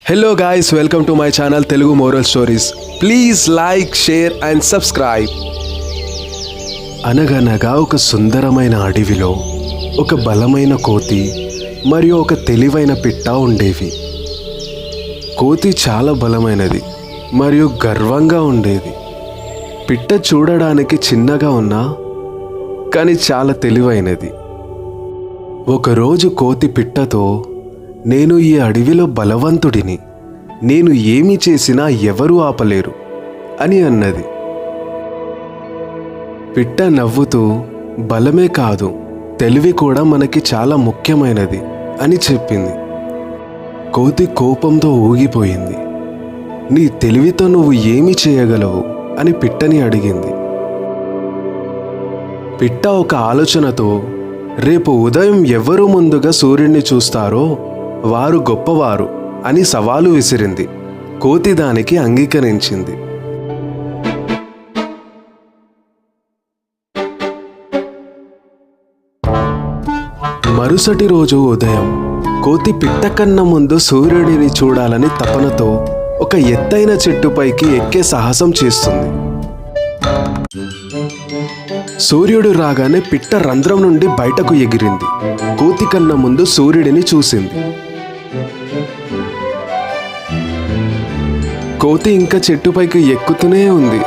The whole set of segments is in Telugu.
Hello guys, welcome to my channel Telugu Moral Stories. Please like, share and subscribe. అనగనగా ఒక సుందరమైన అడవిలో ఒక బలమైన కోతి మరియు ఒక తెలివైన పిట్ట ఉండేవి. కోతి చాలా బలమైనది మరియు గర్వంగా ఉండేది. పిట్ట చూడడానికి చిన్నగా ఉన్నా కానీ చాలా తెలివైనది. ఒకరోజు కోతి పిట్టతో, నేను ఈ అడవిలో బలవంతుడిని, నేను ఏమి చేసినా ఎవరూ ఆపలేరు అని అన్నది. పిట్ట నవ్వుతూ, బలమే కాదు, తెలివి కూడా మనకి చాలా ముఖ్యమైనది అని చెప్పింది. కోతి కోపంతో ఊగిపోయింది. నీ తెలివితో నువ్వు ఏమి చేయగలవు అని పిట్టని అడిగింది. పిట్ట ఒక ఆలోచనతో, రేపు ఉదయం ఎవరు ముందుగా సూర్యుడిని చూస్తారో వారు గొప్పవారు అని సవాలు విసిరింది. కోతి దానికి అంగీకరించింది. మరుసటి రోజు ఉదయం కోతి పిట్ట కన్నా ముందు సూర్యుడిని చూడాలని తపనతో ఒక ఎత్తైన చెట్టుపైకి ఎక్కే సాహసం చేస్తుంది. సూర్యుడు రాగానే పిట్ట రంధ్రం నుండి బయటకు ఎగిరింది. కోతి కన్నా ముందు సూర్యుడిని చూసింది. కోతి ఇంకా చెట్టుపైకి ఎక్కుతూనే ఉంది.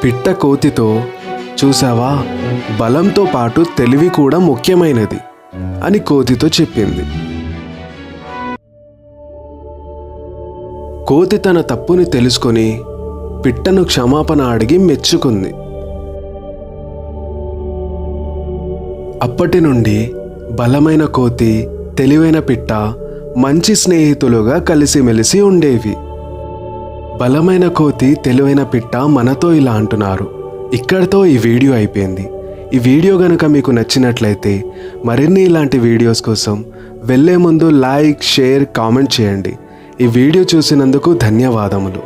పిట్ట కోతితో, చూసావా, బలంతో పాటు తెలివి కూడా ముఖ్యమైనది అని కోతితో చెప్పింది. కోతి తన తప్పుని తెలుసుకొని పిట్టను క్షమాపణ అడిగి మెచ్చుకుంది. అప్పటి నుండి బలమైన కోతి, తెలివైన పిట్ట మంచి స్నేహితులుగా కలిసిమెలిసి ఉండేవి. బలమైన కోతి, తెలివైన పిట్ట మనతో ఇలా అంటున్నారు. ఇక్కడితో ఈ వీడియో అయిపోయింది. ఈ వీడియో కనుక మీకు నచ్చినట్లయితే మరిన్ని ఇలాంటి వీడియోస్ కోసం వెళ్ళే ముందు లైక్, షేర్, కామెంట్ చేయండి. ఈ వీడియో చూసినందుకు ధన్యవాదములు.